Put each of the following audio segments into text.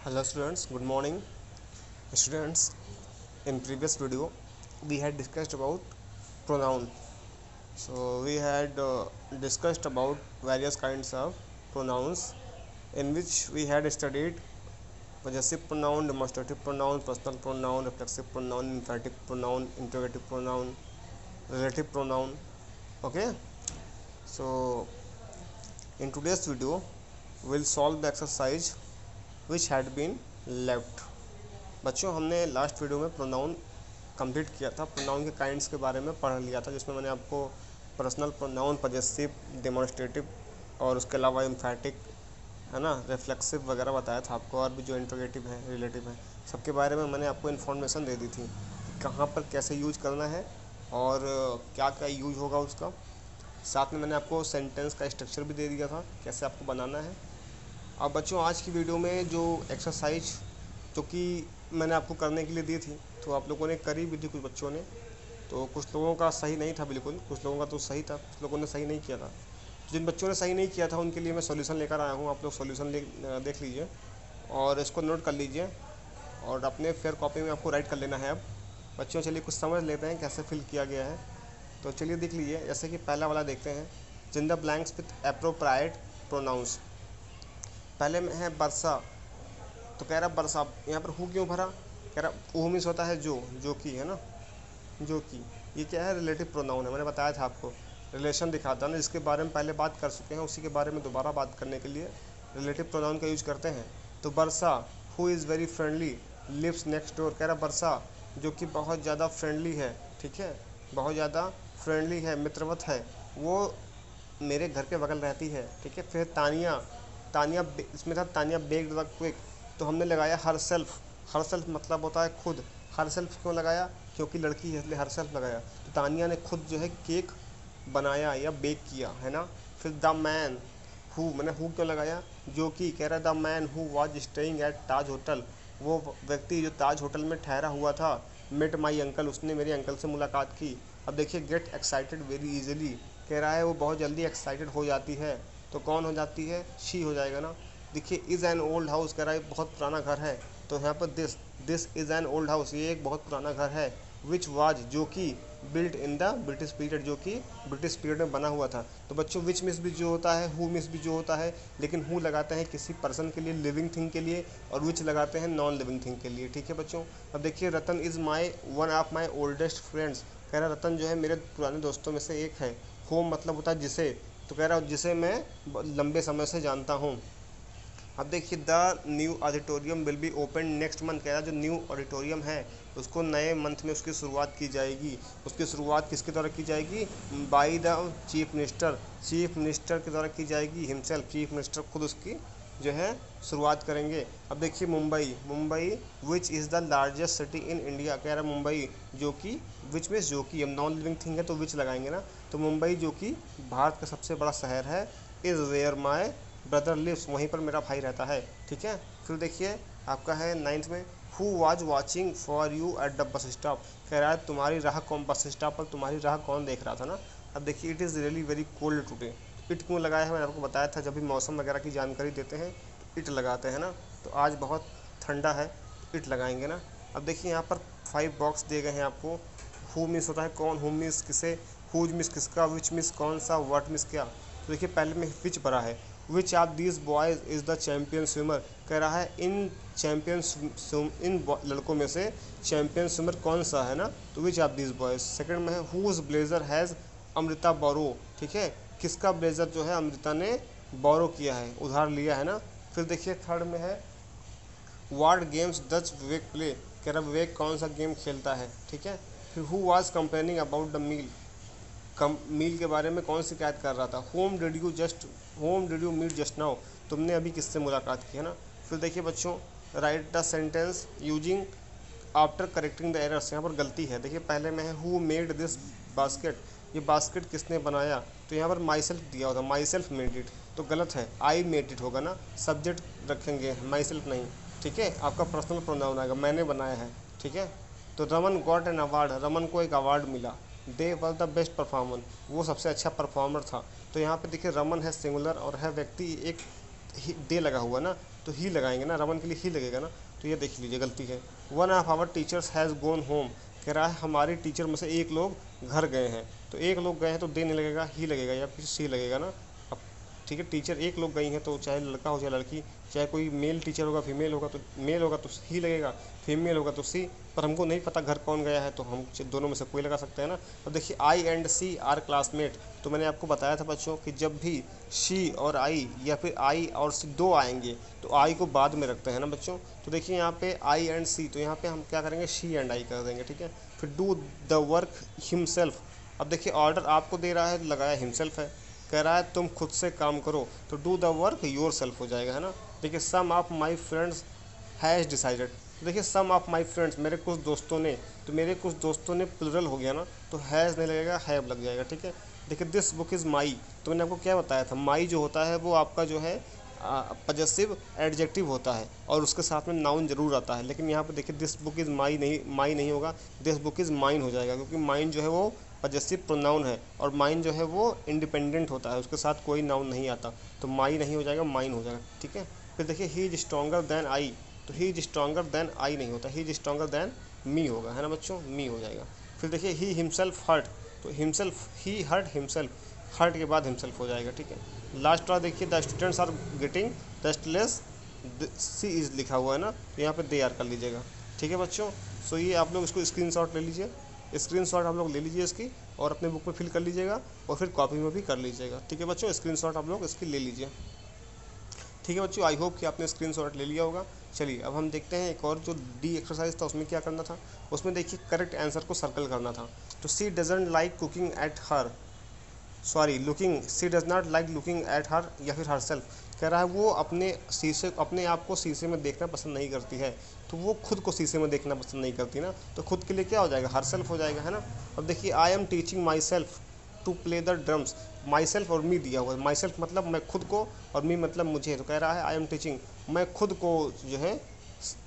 Hello students, good morning. Students, in previous video we had discussed about pronoun. So we had discussed about various kinds of pronouns in which we had studied possessive pronoun, demonstrative pronoun, personal pronoun, reflexive pronoun, emphatic pronoun, interrogative pronoun, relative pronoun. Okay, so in today's video we'll solve the exercise which had been left. बच्चों, हमने last video में pronoun complete किया था, pronoun के kinds के बारे में पढ़ लिया था, जिसमें मैंने आपको पर्सनल प्रोनाउन, पजेसिव, डेमोन्स्ट्रेटिव और उसके अलावा एम्फैटिक, है ना, रिफ्लेक्सिव वगैरह बताया था आपको, और भी जो इंट्रोगेटिव है, रिलेटिव है, सबके बारे में मैंने आपको इन्फॉर्मेशन दे दी थी कहाँ पर कैसे यूज करना है और क्या क्या यूज होगा उसका। साथ में मैंने आपको सेंटेंस का स्ट्रक्चर भी दे दिया था, कैसे आपको बनाना है। अब बच्चों, आज की वीडियो में जो एक्सरसाइज जो कि मैंने आपको करने के लिए दी थी, तो आप लोगों ने करी भी थी कुछ बच्चों ने, तो कुछ लोगों का सही नहीं था, बिल्कुल कुछ लोगों का तो सही था, कुछ लोगों ने सही नहीं किया था। जिन बच्चों ने सही नहीं किया था उनके लिए मैं सॉल्यूशन लेकर आया हूँ, आप लोग सॉल्यूशन देख लीजिए और इसको नोट कर लीजिए और अपने फेयर कॉपी में आपको राइट कर लेना है। अब बच्चों चलिए कुछ समझ लेते हैं कैसे फिल किया गया है। तो चलिए देख लीजिए, जैसे कि पहला वाला देखते हैं, in the blanks with appropriate pronouns. पहले में है बरसा, तो कह रहा बरसा, यहाँ पर हु क्यों भरा, कह रहा हु मीन्स होता है जो कि, है ना, जो कि। ये क्या है, रिलेटिव प्रोनाउन है, मैंने बताया था आपको, रिलेशन दिखाता है ना, जिसके बारे में पहले बात कर चुके हैं उसी के बारे में दोबारा बात करने के लिए रिलेटिव प्रोनाउन का यूज करते हैं। तो Barsa who is very friendly lives next door, कह रहा बरसा जो कि बहुत ज़्यादा फ्रेंडली है, ठीक है, बहुत ज़्यादा फ्रेंडली है, मित्रवत है, वो मेरे घर के बगल रहती है, ठीक है। फिर तानिया, तानिया इसमें था तानिया बेग्ड द क्विक, तो हमने लगाया हर सेल्फ, हर सेल्फ मतलब होता है खुद। हर सेल्फ क्यों लगाया, क्योंकि लड़की है इसलिए हर सेल्फ लगाया। तो तानिया ने खुद जो है केक बनाया या बेक किया, है ना। फिर द मैन हु, मैंने हु क्यों लगाया, जो कि, कह रहा the man who was staying at Taj hotel, वो व्यक्ति जो ताज होटल में ठहरा हुआ था, मेट माई अंकल, उसने मेरे अंकल से मुलाकात की। अब देखिए गेट एक्साइटेड वेरी इजीली, कह रहा है वो बहुत जल्दी एक्साइटेड हो जाती है, तो कौन हो जाती है, शी हो जाएगा ना। देखिए इज़ एन ओल्ड हाउस, कह रहा है बहुत पुराना घर है, तो यहाँ पर this is an old house, ये एक बहुत पुराना घर है। विच वाज, जो कि, built in the British period, जो कि ब्रिटिश पीरियड में बना हुआ था। तो बच्चों विच मिस भी जो होता है, हु मिस भी जो होता है, लेकिन हु लगाते हैं किसी पर्सन के लिए, लिविंग थिंग के लिए, और विच लगाते हैं नॉन लिविंग थिंग के लिए, ठीक है बच्चों। अब देखिए Ratan is my one of my oldest friends, कह रहा रतन जो है मेरे पुराने दोस्तों में से एक है। होम मतलब होता है जिसे, तो कह रहा जिसे मैं लंबे समय से जानता हूँ। अब देखिए the new auditorium will be open next month, कह रहा जो न्यू ऑडिटोरियम है उसको नए मंथ में उसकी शुरुआत की जाएगी। उसकी शुरुआत किसके द्वारा की जाएगी, by the chief minister, chief minister के द्वारा की जाएगी, हिमसेल्फ, चीफ मिनिस्टर खुद उसकी जो है शुरुआत करेंगे। अब देखिए Mumbai, Mumbai which is the largest city in India, कह रहा मुंबई जो कि, विच मीन्स जो कि, अब नॉन लिविंग थिंग है तो विच लगाएंगे ना, तो मुंबई जो कि भारत का सबसे बड़ा शहर है। Is where my brother lives, वहीं पर मेरा भाई रहता है, ठीक है। फिर देखिए आपका है नाइन्थ में, who was watching for you at the bus stop, कह रहा है तुम्हारी राह कौन, बस स्टॉप पर तुम्हारी राह कौन देख रहा था ना। अब देखिए it is really very cold today, it क्यों लगाया है, मैंने आपको बताया था जब भी मौसम वगैरह की जानकारी देते हैं तो इट लगाते हैं ना, तो आज बहुत ठंडा है, इट लगाएंगे ना। अब देखिए यहाँ पर 5 बॉक्स दिए गए हैं आपको। हु मिस होता है कौन, हु मिस किसे, हुज मिस किसका, विच मिस कौन सा, व्हाट मिस क्या। तो देखिए पहले में विच भरा है, which of this boys is the champion swimmer, कह रहा है इन चैम्पियन, इन लड़कों में से चैम्पियन स्विमर कौन सा है ना, तो which of this boys. Second में है हुज ब्लेजर हैज़ अमृता बोरो, ठीक है, किसका ब्लेजर जो है अमृता ने बोरो किया है, उधार लिया है ना। फिर देखिए थर्ड में है what games does Vivek play, कह रहा विवेक कौन सा गेम खेलता है, ठीक है। फिर who was complaining about the meal, meal के बारे में कौन शिकायत कर रहा था। Whom did you meet just now, तुमने अभी किससे मुलाकात की, है ना। फिर देखिए बच्चों right the sentence using after correcting the errors, यहाँ पर गलती है। देखिए पहले में है हु मेड दिस बास्केट, ये बास्केट किसने बनाया, तो यहाँ पर माई सेल्फ दिया होता, माई सेल्फ मेड इट, तो गलत है, आई मेड इट होगा ना, सब्जेक्ट रखेंगे माई सेल्फ नहीं, ठीक है। आपका पर्सनल प्रोनाउन आएगा, मैंने बनाया है, ठीक है। तो Raman got an award, Raman को एक अवार्ड मिला। दे वॉज द बेस्ट परफॉर्मर, वो सबसे अच्छा परफॉर्मर था। तो यहाँ पे देखिए रमन है सिंगुलर और है व्यक्ति एक दे लगा हुआ ना, तो ही लगाएंगे ना, रमन के लिए ही लगेगा ना, तो ये देख लीजिए गलती है। One of our teachers has gone home, कह रहा है हमारे टीचर में से एक लोग घर गए हैं, तो एक लोग गए हैं तो दे नहीं लगेगा, ही लगेगा या फिर सी लगेगा ना। अब ठीक है, टीचर एक लोग गई हैं तो चाहे लड़का हो चाहे लड़की, चाहे कोई मेल टीचर होगा फीमेल होगा तो मेल होगा तो ही लगेगा, फीमेल होगा तो सी, पर हमको नहीं पता घर कौन गया है तो हम दोनों में से कोई लगा सकते हैं ना। अब देखिए आई एंड सी आर क्लासमेट, तो मैंने आपको बताया था बच्चों कि जब भी शी और आई या फिर आई और सी दो आएंगे तो आई को बाद में रखते हैं ना बच्चों। तो देखिए यहाँ पे आई एंड सी, तो यहाँ पे हम क्या करेंगे, शी एंड आई कर देंगे, ठीक है। फिर डू द वर्क हिमसेल्फ, अब देखिए ऑर्डर आपको दे रहा है, लगाया हिमसेल्फ है, कह रहा है तुम खुद से काम करो, तो do the work yourself हो जाएगा, है ना। देखिए some of my friends has decided, तो देखिए सम ऑफ माई फ्रेंड्स, मेरे कुछ दोस्तों ने, तो मेरे कुछ दोस्तों ने प्लुरल हो गया ना, तो हैज़ नहीं लगेगा, हैव लग जाएगा, ठीक है। देखिए दिस बुक इज़ माई, तो मैंने आपको क्या बताया था, माई जो होता है वो आपका जो है पजेसिव एडजेक्टिव होता है और उसके साथ में नाउन जरूर आता है, लेकिन यहाँ पे देखिए दिस बुक इज़ माई नहीं, माई नहीं होगा, दिस बुक इज़ माइन हो जाएगा, क्योंकि माइन जो है वो पजेसिव प्रोनाउन है और माइन जो है वो इंडिपेंडेंट होता है, उसके साथ कोई नाउन नहीं आता, तो माई नहीं हो जाएगा, माइन हो जाएगा, ठीक है। फिर देखिए he is stronger than I, तो he is stronger than I नहीं होता, he is stronger than me होगा, है ना बच्चों, मी हो जाएगा। फिर देखिए ही हिमसेल्फ हर्ट, तो himself he hurt himself, hurt के बाद हिमसेल्फ हो जाएगा, ठीक है। लास्ट वाला देखिए the students are getting restless, C is लिखा हुआ है ना, तो यहाँ पे दे आर कर लीजिएगा, ठीक है बच्चों। सो ये आप लोग इसको स्क्रीनशॉट ले लीजिए, स्क्रीनशॉट आप लोग ले लीजिए इसकी और अपने बुक में फिल कर लीजिएगा और फिर कॉपी में भी कर लीजिएगा, ठीक है बच्चों। स्क्रीनशॉट आप लोग इसकी ले लीजिए, ठीक है बच्चों। आई होप कि आपने स्क्रीनशॉट ले लिया होगा। चलिए अब हम देखते हैं एक और जो डी एक्सरसाइज था, उसमें क्या करना था, उसमें देखिए करेक्ट आंसर को सर्कल करना था। तो she doesn't like cooking at her, sorry looking, she does not like looking at her या फिर हर सेल्फ, कह रहा है वो अपने आप को शीशे में देखना पसंद नहीं करती है, तो वो खुद को शीशे में देखना पसंद नहीं करती ना, तो खुद के लिए क्या हो जाएगा, हर सेल्फ हो जाएगा, है ना। अब देखिए I am teaching myself to play the drums, myself और मी दिया हुआ है, माई सेल्फ मतलब मैं खुद को और मी मतलब मुझे, तो कह रहा है आई एम टीचिंग, मैं खुद को जो है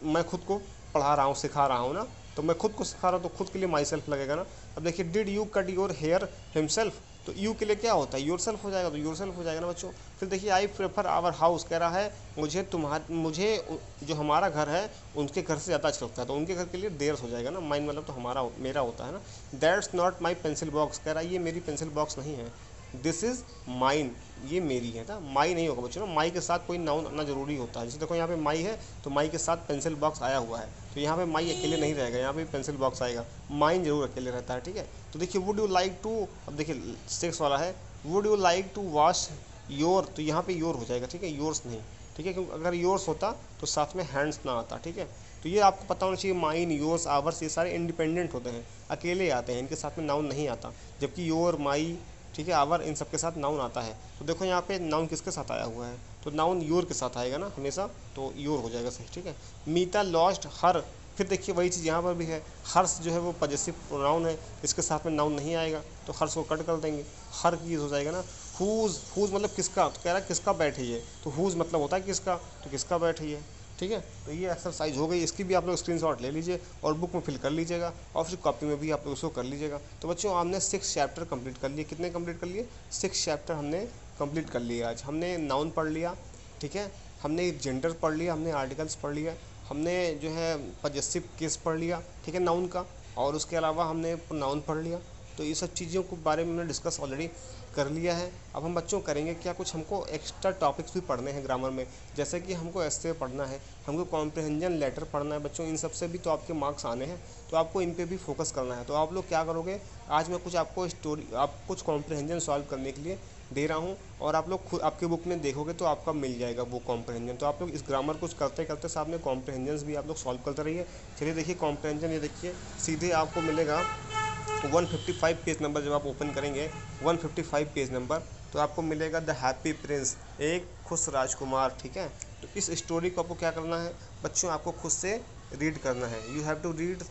मैं खुद को पढ़ा रहा हूँ, सिखा रहा हूँ ना, तो मैं खुद को सिखा रहा हूँ तो खुद के लिए माई सेल्फ लगेगा ना। अब देखिए did you cut your hair himself, तो यू के लिए क्या होता है, योर सेल्फ हो जाएगा, तो योर सेल्फ हो जाएगा ना बच्चों। फिर देखिए आई प्रेफर आवर हाउस, कह रहा है मुझे जो हमारा घर है उनके घर से ज़्यादा अच्छा लगता है, तो उनके घर के लिए देयर्स हो जाएगा ना, माइन मतलब तो हमारा मेरा होता है ना। That's not my pencil box, कह रहा है ये मेरी पेंसिल बॉक्स नहीं है, दिस इज़ माइन, ये मेरी है ना, माई नहीं होगा बच्चों ना, माई के साथ कोई नाउन आना जरूरी होता है। जैसे देखो यहाँ पे माई है तो माई के साथ पेंसिल बॉक्स आया हुआ है, तो यहाँ पे माई अकेले नहीं रहेगा, यहाँ पे पेंसिल बॉक्स आएगा, माइन जरूर अकेले रहता है, ठीक है। तो देखिए वुड यू लाइक टू, अब देखिए 6 वाला है, would you like to wash your, तो यहाँ पे योर हो जाएगा, ठीक है, योर्स नहीं, ठीक है, क्योंकि अगर योर्स होता तो साथ में हैंड्स ना आता, ठीक है। तो ये आपको पता होना चाहिए, माइन योर्स आवर्स ये सारे इंडिपेंडेंट होते हैं, अकेले आते हैं, इनके साथ में नाउन नहीं आता, जबकि योर माई, ठीक है, आवर, इन सब के साथ नाउन आता है। तो देखो यहाँ पे नाउन किसके साथ आया हुआ है, तो नाउन योर के साथ आएगा ना हमेशा, तो योर हो जाएगा सही, ठीक है। मीता लॉस्ट हर, फिर देखिए वही चीज़ यहाँ पर भी है, हर्ष जो है वो पजेसिव प्रोनाउन है, इसके साथ में नाउन नहीं आएगा, तो हर्ष को कट कर देंगे, हर की हो जाएगा ना। हुज मतलब किसका, तो कह रहा है किसका बैठी है, तो हुज मतलब होता है किसका, तो किसका बैठी है, ठीक है। तो ये एक्सरसाइज हो गई, इसकी भी आप लोग स्क्रीनशॉट ले लीजिए और बुक में फिल कर लीजिएगा और फिर कॉपी में भी आप लोग उसको कर लीजिएगा। तो बच्चों हमने 6 चैप्टर कंप्लीट कर लिए, कितने कंप्लीट कर लिए, 6 चैप्टर हमने कंप्लीट कर लिए। आज हमने नाउन पढ़ लिया, ठीक है, हमने जेंडर पढ़ लिया, हमने आर्टिकल्स पढ़ लिया, हमने जो है पजेसिव केस पढ़ लिया, ठीक है, नाउन का, और उसके अलावा हमने नाउन पढ़ लिया। तो ये सब चीज़ों के बारे में हमने डिस्कस ऑलरेडी कर लिया है। अब हम बच्चों करेंगे क्या, कुछ हमको एक्स्ट्रा टॉपिक्स भी पढ़ने हैं ग्रामर में, जैसे कि हमको एस्से पढ़ना है, हमको कॉम्प्रिहेंजन लेटर पढ़ना है बच्चों, इन सब से भी तो आपके मार्क्स आने हैं, तो आपको इन पे भी फोकस करना है। तो आप लोग क्या करोगे, आज मैं कुछ आपको कुछ कॉम्प्रिहेंजन सॉल्व करने के लिए दे रहा हूँ और आप लोग खुद आपके बुक में देखोगे तो आपका मिल जाएगा वो कॉम्प्रिहेंजन। तो आप लोग इस ग्रामर कुछ करते करते साथ में कॉम्प्रिहेंजन भी आप लोग सॉल्व करते रहिए। चलिए देखिए कॉम्प्रिहेंजन, ये देखिए सीधे आपको मिलेगा 155 पेज नंबर, जब आप ओपन करेंगे 155 पेज नंबर, तो आपको मिलेगा द हैप्पी प्रिंस, एक खुश राजकुमार, ठीक है। तो इस स्टोरी को आपको क्या करना है बच्चों, आपको खुद से रीड करना है, you have to read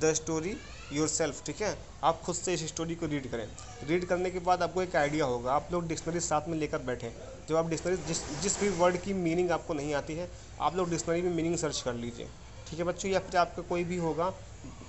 the story yourself, ठीक है। आप खुद से इस स्टोरी को रीड करें। रीड करने के बाद आपको एक आइडिया होगा, आप लोग डिक्शनरी साथ में लेकर बैठें। जब आप डिक्शनरी जिस भी वर्ड की मीनिंग आपको नहीं आती है, आप लोग डिक्शनरी में मीनिंग सर्च कर लीजिए, ठीक है बच्चों, या फिर आपका कोई भी होगा,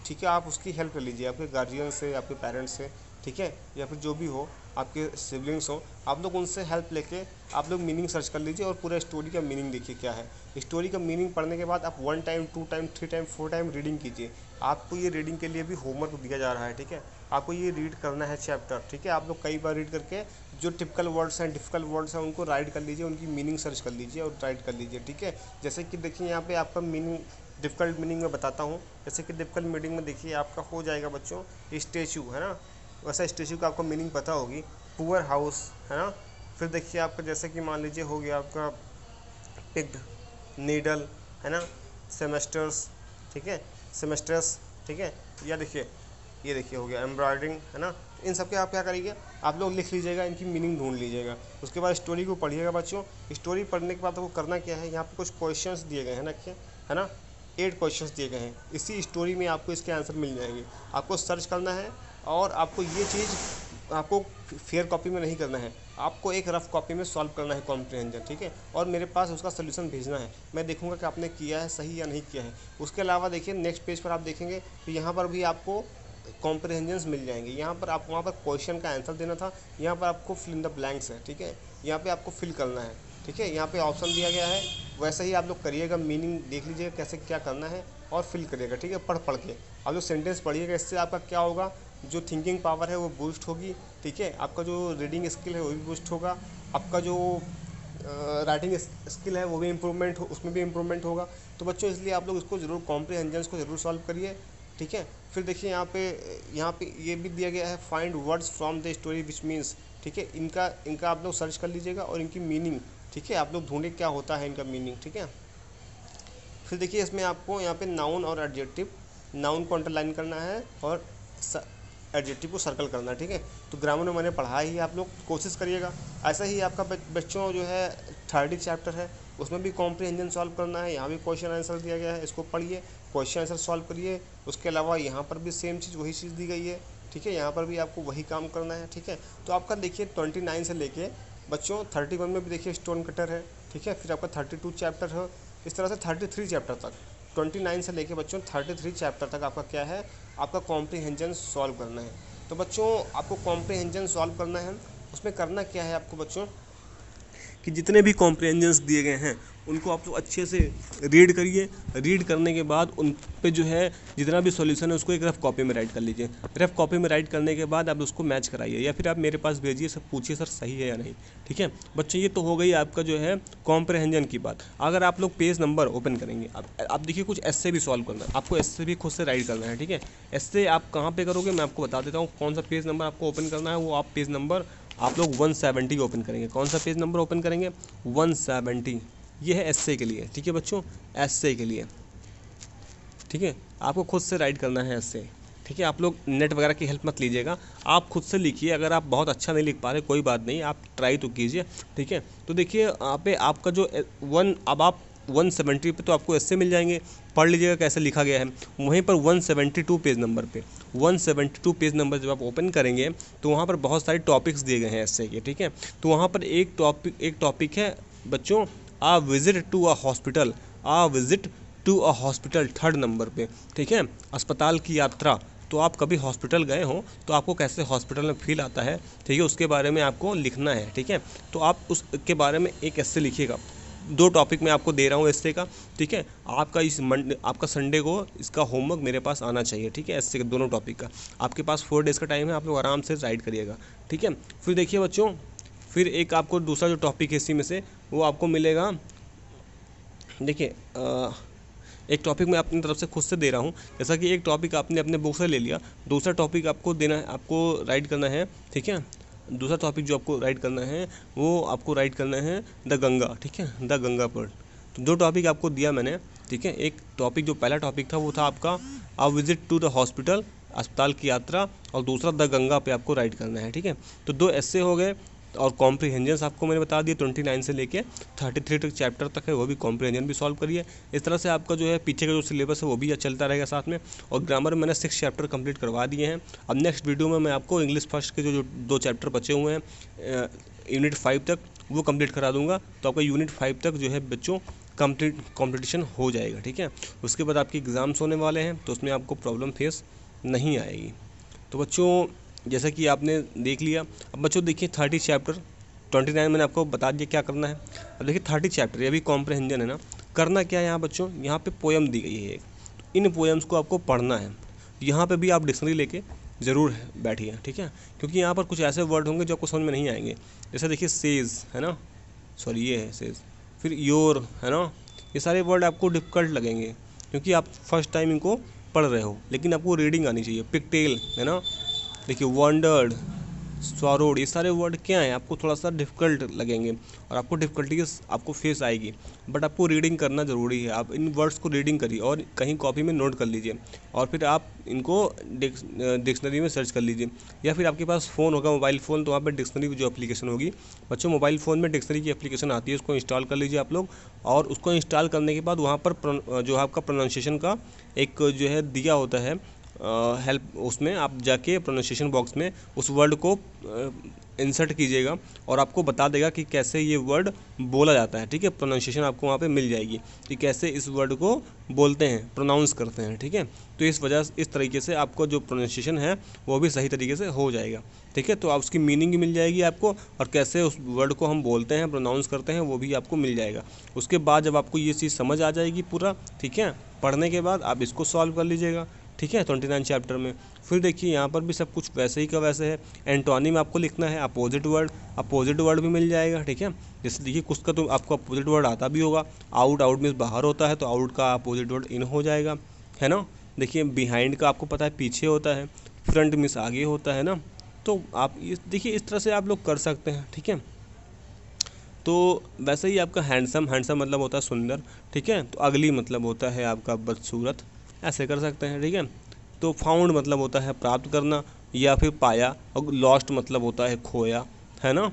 ठीक है, आप उसकी हेल्प ले लीजिए, आपके गार्जियन से, आपके पेरेंट्स से, ठीक है, या फिर जो भी हो आपके सिबलिंग्स हो, आप लोग उनसे हेल्प लेके आप लोग मीनिंग सर्च कर लीजिए और पूरा स्टोरी का मीनिंग देखिए क्या है। स्टोरी का मीनिंग पढ़ने के बाद आप 1 time 2 time 3 time 4 time reading कीजिए। आपको ये रीडिंग के लिए भी होमवर्क दिया जा रहा है, ठीक है, आपको ये रीड करना है चैप्टर, ठीक है। आप लोग कई बार रीड करके जो टिपिकल वर्ड्स हैं, डिफिकल्ट वर्ड्स हैं, उनको राइट कर लीजिए, उनकी मीनिंग सर्च कर लीजिए और राइट कर लीजिए, ठीक है। जैसे कि देखिए यहाँ पे आपका मीनिंग, डिफिकल्ट मीनिंग में बताता हूँ। जैसे कि डिफिकल्ट मीनिंग में देखिए आपका हो जाएगा बच्चों स्टेचू, है ना, वैसा स्टेचू का आपको मीनिंग पता होगी, पुअर हाउस, है ना। फिर देखिए आपका जैसे कि मान लीजिए हो गया आपका पिग्ड, नीडल, है ना, सेमेस्टर्स, ठीक है, सेमेस्टर्स, ठीक है। या देखिए ये देखिए हो गया एम्ब्रॉयडरिंग, है ना। इन सब के आप क्या करिए, आप लोग लिख लीजिएगा, इनकी मीनिंग ढूंढ लीजिएगा। उसके बाद स्टोरी को पढ़िएगा बच्चों। स्टोरी पढ़ने के बाद आपको करना क्या है, यहाँ पे कुछ क्वेश्चंस दिए गए हैं ना, क्या है ना, 8 क्वेश्चंस दिए गए हैं। इसी स्टोरी में आपको इसके आंसर मिल जाएंगे। आपको सर्च करना है और आपको ये चीज़ आपको फेयर कॉपी में नहीं करना है, आपको एक रफ कॉपी में सॉल्व करना है कॉम्प्रिहेंजन, ठीक है, और मेरे पास उसका सोल्यूशन भेजना है। मैं देखूंगा कि आपने किया है सही या नहीं किया है। उसके अलावा देखिए नेक्स्ट पेज पर आप देखेंगे तो यहाँ पर भी आपको कॉम्प्रिहेंजन्स मिल जाएंगे। यहाँ पर आप वहाँ पर क्वेश्चन का आंसर देना था, यहाँ पर आपको फिल इन द ब्लैंक्स है, ठीक है, यहाँ पे आपको फिल करना है, ठीक है। यहाँ पे ऑप्शन दिया गया है, वैसे ही आप लोग करिएगा, मीनिंग देख लीजिएगा कैसे क्या करना है और फिल करिएगा, ठीक है। पढ़ पढ़ के आप जो सेंटेंस पढ़िएगा, इससे आपका क्या होगा, जो थिंकिंग पावर है वो बूस्ट होगी, ठीक है। आपका जो रीडिंग स्किल है वो भी बूस्ट होगा, आपका जो राइटिंग स्किल है वो भी इम्प्रूवमेंट हो, उसमें भी इम्प्रूवमेंट होगा। तो बच्चों इसलिए आप लोग इसको ज़रूर कॉम्प्रिहेंजन्स को ज़रूर सॉल्व करिए, ठीक है। फिर देखिए यहाँ पे ये भी दिया गया है, find words from the story which means, ठीक है। इनका आप लोग सर्च कर लीजिएगा और इनकी मीनिंग, ठीक है, आप लोग ढूंढे क्या होता है इनका मीनिंग, ठीक है। फिर देखिए इसमें आपको यहाँ पे नाउन और एडजेक्टिव, नाउन को अंडरलाइन करना है और एडजेक्टिव को सर्कल करना है, ठीक है। तो ग्रामर में मैंने पढ़ा ही, आप लोग कोशिश करिएगा। ऐसा ही आपका बच्चों जो है 30 चैप्टर है, उसमें भी कॉम्प्रिहेंजन सॉल्व करना है। यहाँ भी क्वेश्चन आंसर दिया गया है, इसको पढ़िए, क्वेश्चन आंसर सॉल्व करिए। उसके अलावा यहाँ पर भी सेम चीज़, वही चीज़ दी गई है, ठीक है, यहाँ पर भी आपको वही काम करना है, ठीक है। तो आपका देखिए 29 से लेके बच्चों 31 में भी देखिए स्टोन कटर है, ठीक है। फिर आपका 32 चैप्टर है, इस तरह से 33 चैप्टर तक, 29 से लेके बच्चों 33 चैप्टर तक आपका क्या है, आपका कॉम्प्रिहेंजन सॉल्व करना है। तो बच्चों आपको कॉम्प्रिहेंजन सॉल्व करना है, उसमें करना क्या है आपको बच्चों, कि जितने भी कॉम्प्रिहेंजन्स दिए गए हैं उनको आप लोग अच्छे से रीड करिए। रीड करने के बाद उन पे जो है जितना भी सॉल्यूशन है उसको एक रफ कॉपी में राइट कर लीजिए। रफ कॉपी में राइट करने के बाद आप उसको मैच कराइए या फिर आप मेरे पास भेजिए, सब पूछिए सर सही है या नहीं, ठीक है बच्चों। ये तो हो गई आपका जो है कॉम्प्रिहेंजन की बात। अगर आप लोग पेज नंबर ओपन करेंगे, आप देखिए कुछ ऐसे भी सॉल्व करना है आपको, ऐसे भी खुद से राइट करना है, ठीक है। ऐसे आप कहाँ पे करोगे मैं आपको बता देता हूँ कौन सा पेज नंबर आपको ओपन करना है। वो आप पेज नंबर आप लोग 170 ओपन करेंगे। कौन सा पेज नंबर ओपन करेंगे, 170। ये है एस्से के लिए, ठीक है बच्चों, एस्से के लिए, ठीक है। आपको खुद से राइट करना है एस्से, ठीक है। आप लोग नेट वगैरह की हेल्प मत लीजिएगा, आप खुद से लिखिए। अगर आप बहुत अच्छा नहीं लिख पा रहे कोई बात नहीं, आप ट्राई तो कीजिए, ठीक है। तो देखिए यहाँ पे आपका जो अब आप 170 पे तो आपको एस्से मिल जाएंगे, पढ़ लीजिएगा कैसे लिखा गया है। वहीं पर 172 पेज नंबर पे 172 पेज नंबर जब आप ओपन करेंगे तो वहाँ पर बहुत सारे टॉपिक्स दिए गए हैं एस्से के, ठीक है। तो वहाँ पर एक टॉपिक है बच्चों, a visit to a hospital, a visit to a hospital, 3rd number पे, ठीक है, अस्पताल की यात्रा। तो आप कभी हॉस्पिटल गए हो तो आपको कैसे हॉस्पिटल में फील आता है, ठीक है, उसके बारे में आपको लिखना है, ठीक है। तो आप उसके बारे में एक एस्से लिखिएगा। 2 टॉपिक मैं आपको दे रहा हूँ एस्से का, ठीक है। आपका संडे को इसका होमवर्क मेरे पास आना चाहिए, ठीक है, एस्से के दोनों टॉपिक का। आपके पास 4 डेज़ का टाइम है, आप लोग आराम से राइट करिएगा, ठीक है। फिर देखिए बच्चों, फिर एक आपको दूसरा जो टॉपिक है इसी में से वो आपको मिलेगा। देखिए एक टॉपिक मैं अपनी तरफ से खुद से दे रहा हूँ, जैसा कि एक टॉपिक आपने अपने बुक से ले लिया, दूसरा टॉपिक आपको देना है, आपको राइट करना है, ठीक है। दूसरा टॉपिक जो आपको राइट करना है वो आपको राइट करना है द गंगा, ठीक है, द गंगा पर। तो 2 टॉपिक आपको दिया मैंने, ठीक है। एक टॉपिक जो पहला टॉपिक था वो था आपका आ विजिट टू द हॉस्पिटल, अस्पताल की यात्रा, और दूसरा द गंगा पे आपको राइट करना है, ठीक है। तो 2 एस्से हो गए और कॉम्प्रिहेंजन्स आपको मैंने बता दिए 29 से लेके 33 तक चैप्टर तक है, वो भी कॉम्प्रिहेंजन भी सॉल्व करिए। इस तरह से आपका जो है पीछे का जो सिलेबस है वो भी चलता रहेगा साथ में। और ग्रामर मैंने 6 चैप्टर कंप्लीट करवा दिए हैं। अब नेक्स्ट वीडियो में मैं आपको इंग्लिश फर्स्ट के जो 2 चैप्टर बचे हुए हैं यूनिट 5 तक वो कंप्लीट करा दूंगा। तो आपका यूनिट 5 तक जो है बच्चों कॉम्पिटिशन हो जाएगा, ठीक है। उसके बाद आपके एग्ज़ाम्स होने वाले हैं तो उसमें आपको प्रॉब्लम फेस नहीं आएगी। तो बच्चों जैसा कि आपने देख लिया। अब बच्चों देखिए 30 चैप्टर 29 मैंने आपको बता दिया क्या करना है। अब देखिए 30 चैप्टर ये भी कॉम्प्रहेंजन है ना। करना क्या है यहाँ बच्चों, यहाँ पे पोएम दी गई है एक, इन पोएम्स को आपको पढ़ना है। यहाँ पे भी आप डिक्शनरी लेके ज़रूर बैठिए, ठीक है, क्योंकि यहाँ पर कुछ ऐसे वर्ड होंगे जो आपको समझ में नहीं आएंगे। जैसे देखिए सेज है ना, सॉरी ये है सेज, फिर योर है ना, ये सारे वर्ड आपको डिफ़िकल्ट लगेंगे क्योंकि आप फर्स्ट टाइम इनको पढ़ रहे हो, लेकिन आपको रीडिंग आनी चाहिए। पिकटेल है ना, देखिए वॉन्डर्ड, स्वारोड, ये सारे वर्ड क्या हैं आपको थोड़ा सा डिफ़िकल्ट लगेंगे और आपको डिफ़िकल्टीज आपको फेस आएगी, बट आपको रीडिंग करना ज़रूरी है। आप इन वर्ड्स को रीडिंग करिए और कहीं कॉपी में नोट कर लीजिए और फिर आप इनको डिक्शनरी में सर्च कर लीजिए, या फिर आपके पास फ़ोन होगा मोबाइल फ़ोन, तो वहाँ पर डिक्शनरी की जो एप्लीकेशन होगी बच्चों, मोबाइल फ़ोन में डिक्शनरी की एप्लीकेशन आती है, उसको इंस्टॉल कर लीजिए आप लोग। और उसको इंस्टॉल करने के बाद वहाँ पर जो आपका प्रोनाउंसिएशन का एक जो है दिया होता है हेल्प, उसमें आप जाके प्रोनाउंसिएशन बॉक्स में उस वर्ड को इंसर्ट कीजिएगा और आपको बता देगा कि कैसे ये वर्ड बोला जाता है, ठीक है। प्रोनाउंसिएशन आपको वहाँ पे मिल जाएगी कि कैसे इस वर्ड को बोलते हैं, प्रोनाउंस करते हैं, ठीक है। तो इस तरीके से आपको जो प्रोनाउंसिएशन है वो भी सही तरीके से हो जाएगा, ठीक है। तो आप उसकी मीनिंग भी मिल जाएगी आपको और कैसे उस वर्ड को हम बोलते हैं, प्रोनाउंस करते हैं, वो भी आपको मिल जाएगा। उसके बाद जब आपको ये चीज़ समझ आ जाएगी पूरा, ठीक है, पढ़ने के बाद आप इसको सॉल्व कर लीजिएगा, ठीक है, 29 चैप्टर में। फिर देखिए यहाँ पर भी सब कुछ वैसे ही का वैसे है। एंटोनिम आपको लिखना है, अपोजिट वर्ड भी मिल जाएगा, ठीक है। जैसे देखिए कुछ का तो आपको अपोजिट वर्ड आता भी होगा, आउट मीन्स बाहर होता है, तो आउट का अपोजिट वर्ड इन हो जाएगा, है ना। देखिए बिहाइंड का आपको पता है पीछे होता है, फ्रंट मीन्स आगे होता है ना। तो आप देखिए इस तरह से आप लोग कर सकते हैं, ठीक है। तो वैसे ही आपका हैंडसम मतलब होता है सुंदर, ठीक है। तो अगली मतलब होता है आपका बदसूरत, ऐसे कर सकते हैं, ठीक है। तो फाउंड मतलब होता है प्राप्त करना या फिर पाया, और लॉस्ट मतलब होता है खोया, है ना।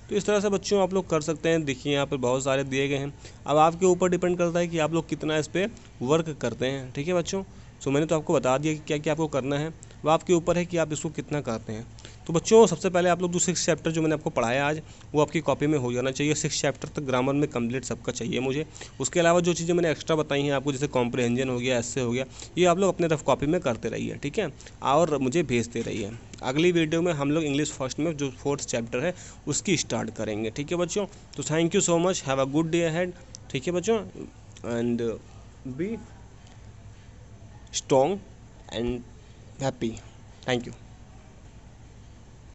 तो इस तरह से बच्चों आप लोग कर सकते हैं। देखिए यहाँ पर बहुत सारे दिए गए हैं, अब आपके ऊपर डिपेंड करता है कि आप लोग कितना इस पर वर्क करते हैं, ठीक है बच्चों। सो मैंने तो आपको बता दिया कि क्या क्या आपको करना है, वो आपके ऊपर है कि आप इसको कितना करते हैं। तो बच्चों सबसे पहले आप लोग जो 6 चैप्टर जो मैंने आपको पढ़ाया आज, वो आपकी कॉपी में हो जाना चाहिए। 6 चैप्टर तक ग्रामर में कंप्लीट सबका चाहिए मुझे। उसके अलावा जो चीज़ें मैंने एक्स्ट्रा बताई हैं आपको, जैसे कॉम्प्रहेंजन हो गया, ऐसे हो गया, ये आप लोग अपने रफ कॉपी में करते रहिए, ठीक है, और मुझे भेजते रहिए। अगली वीडियो में हम लोग इंग्लिश फर्स्ट में जो 4th चैप्टर है उसकी स्टार्ट करेंगे, ठीक है बच्चों। तो thank you so much, have a good day ahead, ठीक है बच्चों, and be strong and happy. Thank you.